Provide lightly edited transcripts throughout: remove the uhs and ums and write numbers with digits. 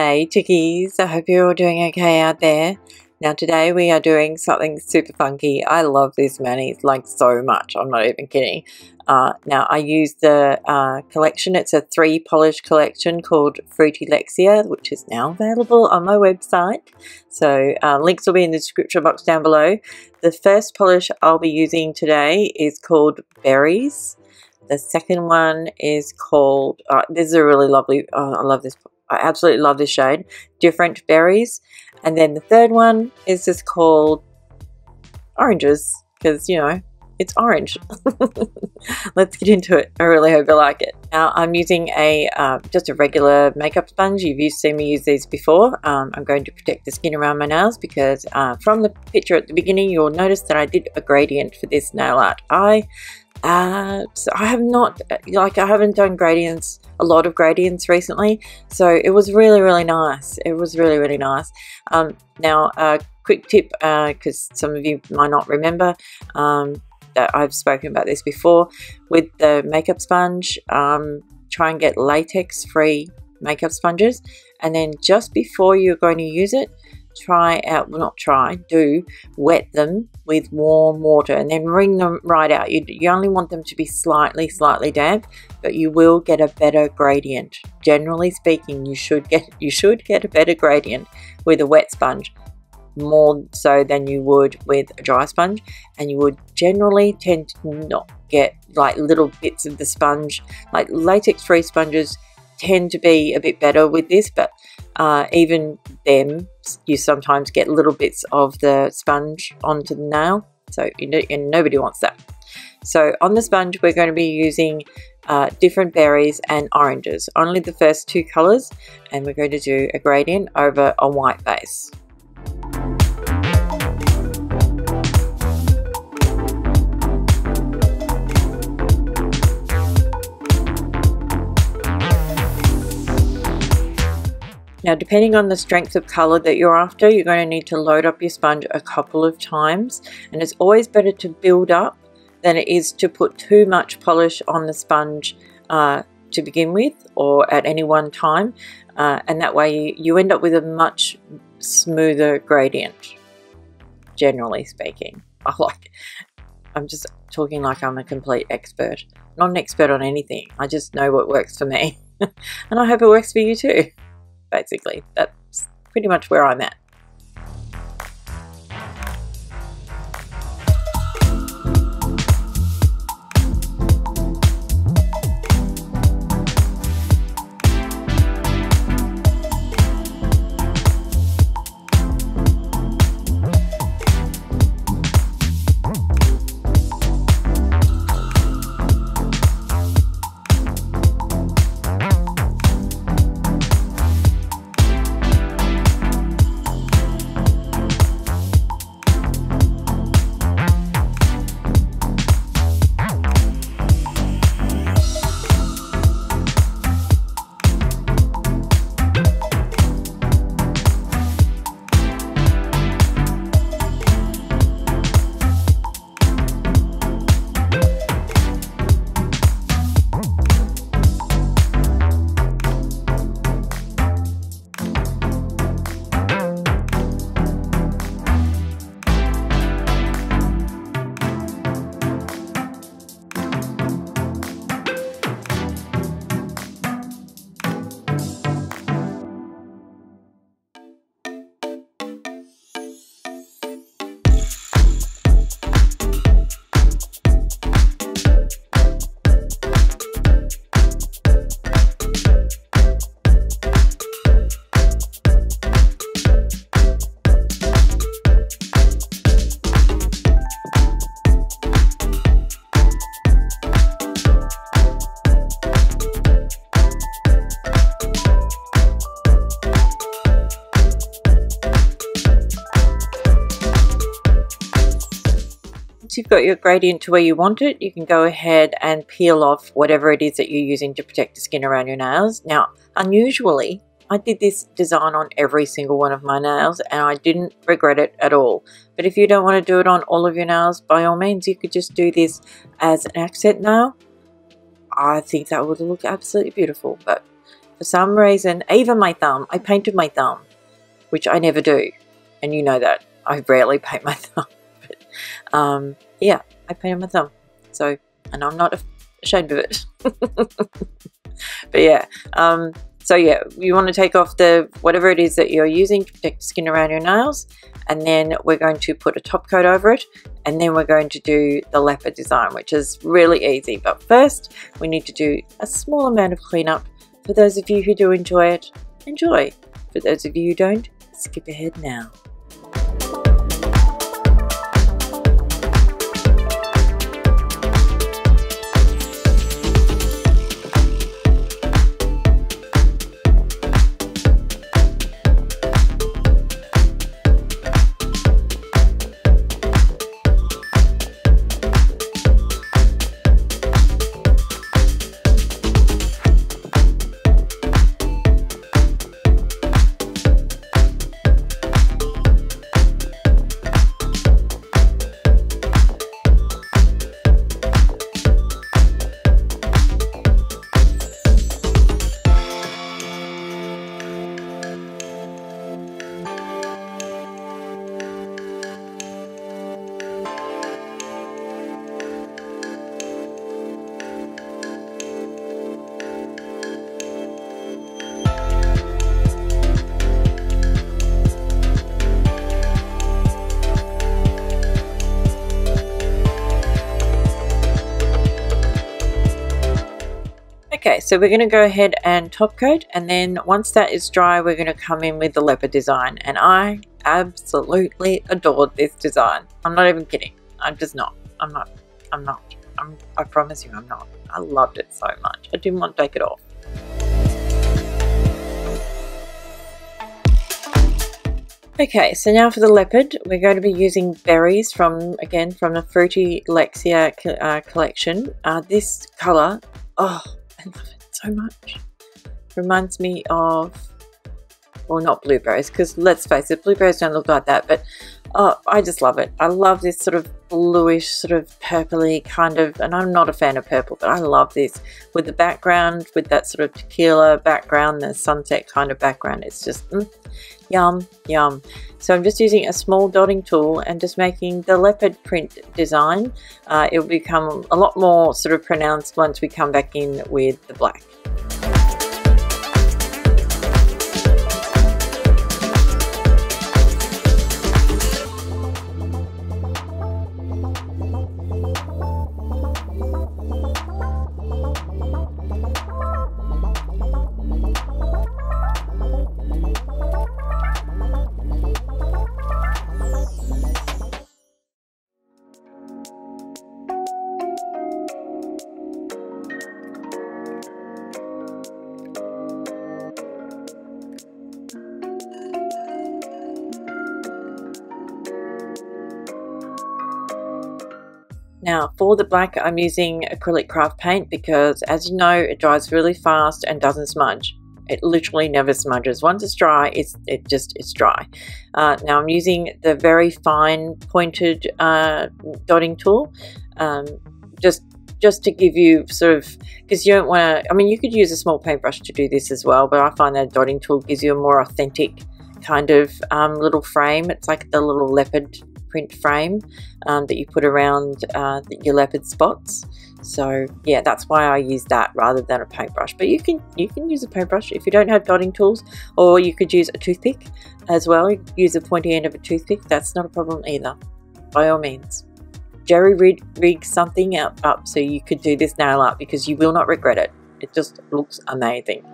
Hey chickies, I hope you're all doing okay out there. Now today we are doing something super funky. I love this mani like so much, I'm not even kidding. Now I use the collection, it's a 3 polish collection called Fruity Lexia, which is now available on my website. So links will be in the description box down below. The first polish I'll be using today is called Berries. The second one is called, this is a really lovely, I love this, I absolutely love this shade, Different Berries. And then the third one is just called Oranges, because, you know, it's orange. Let's get into it. I really hope you like it. Now I'm using a just a regular makeup sponge. You've seen me use these before. I'm going to protect the skin around my nails because from the picture at the beginning you'll notice that I did a gradient for this nail art. So I have not, like, I haven't done gradients, a lot of gradients recently, so it was really nice. It was really nice. Now a quick tip, because some of you might not remember that I've spoken about this before, with the makeup sponge, try and get latex free makeup sponges, and then just before you're going to use it, do wet them with warm water and then wring them right out. You only want them to be slightly damp, but you will get a better gradient. Generally speaking, you should get a better gradient with a wet sponge, more so than you would with a dry sponge, and you would generally tend to not get like little bits of the sponge. Like latex free sponges tend to be a bit better with this, but even them, you sometimes get little bits of the sponge onto the nail, so and nobody wants that. So on the sponge we're going to be using Different Berries and Oranges, only the first 2 colors, and we're going to do a gradient over a white base. Now, depending on the strength of color that you're after, you're going to need to load up your sponge a couple of times, and it's always better to build up than it is to put too much polish on the sponge to begin with, or at any one time, and that way you end up with a much smoother gradient, generally speaking. I'm just talking like I'm a complete expert. I'm not an expert on anything, I just know what works for me and I hope it works for you too. Basically, that's pretty much where I'm at. Once you've got your gradient to where you want it, you can go ahead and peel off whatever it is that you're using to protect the skin around your nails. Now, unusually, I did this design on every single one of my nails and I didn't regret it at all. But if you don't want to do it on all of your nails, by all means, you could just do this as an accent nail. I think that would look absolutely beautiful, but for some reason, even my thumb, I painted my thumb, which I never do. And you know that. I rarely paint my thumb. But, yeah, I painted my thumb. So, and I'm not ashamed of it. But yeah, so yeah, you want to take off the whatever it is that you're using to protect the skin around your nails, and then we're going to put a top coat over it, and then we're going to do the leopard design, which is really easy. But first, we need to do a small amount of cleanup. For those of you who do enjoy it, enjoy. For those of you who don't, skip ahead now. Okay, so we're going to go ahead and top coat, and then once that is dry, we're going to come in with the leopard design. And I absolutely adored this design. I'm not even kidding. I'm just not. I promise you I'm not. I loved it so much. I didn't want to take it off. Okay, so now for the leopard, we're going to be using berries from the Fruity Lexia collection. This colour, oh, I love it so much. Reminds me of, well, not blueberries, because let's face it, blueberries don't look like that, but oh, I just love it. I love this sort of bluish, sort of purpley kind of, and I'm not a fan of purple, but I love this with the background, with that sort of tequila background, the sunset kind of background. It's just yum, yum. So I'm just using a small dotting tool and just making the leopard print design. It will become a lot more sort of pronounced once we come back in with the black. Now for the black, I'm using acrylic craft paint because, as you know, it dries really fast and doesn't smudge. It literally never smudges. Once it's dry, it's dry. Now I'm using the very fine pointed dotting tool, just to give you sort of, because you don't want to, I mean, you could use a small paintbrush to do this as well, but I find that dotting tool gives you a more authentic kind of little frame. It's like the little leopard print frame that you put around your leopard spots. So yeah, that's why I use that rather than a paintbrush. But you can use a paintbrush if you don't have dotting tools, or you could use a toothpick as well. You could use the pointy end of a toothpick. That's not a problem either, by all means. Jerry rig something up so you could do this nail art, because you will not regret it. It just looks amazing.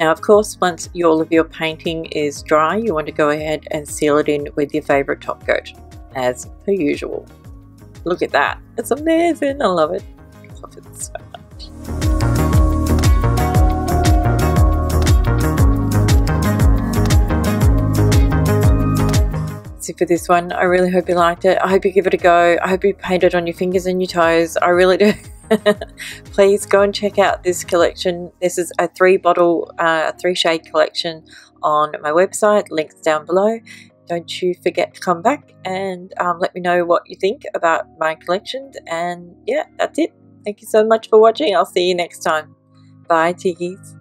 Now, of course, once all of your painting is dry, you want to go ahead and seal it in with your favourite top coat, as per usual. Look at that. It's amazing. I love it. I love it so much. That's it for this one. I really hope you liked it. I hope you give it a go. I hope you paint it on your fingers and your toes. I really do. Please go and check out this collection. This is a 3-shade collection on my website. Links down below. Don't you forget to come back and let me know what you think about my collections. And yeah, that's it. Thank you so much for watching. I'll see you next time. Bye, Tiggies.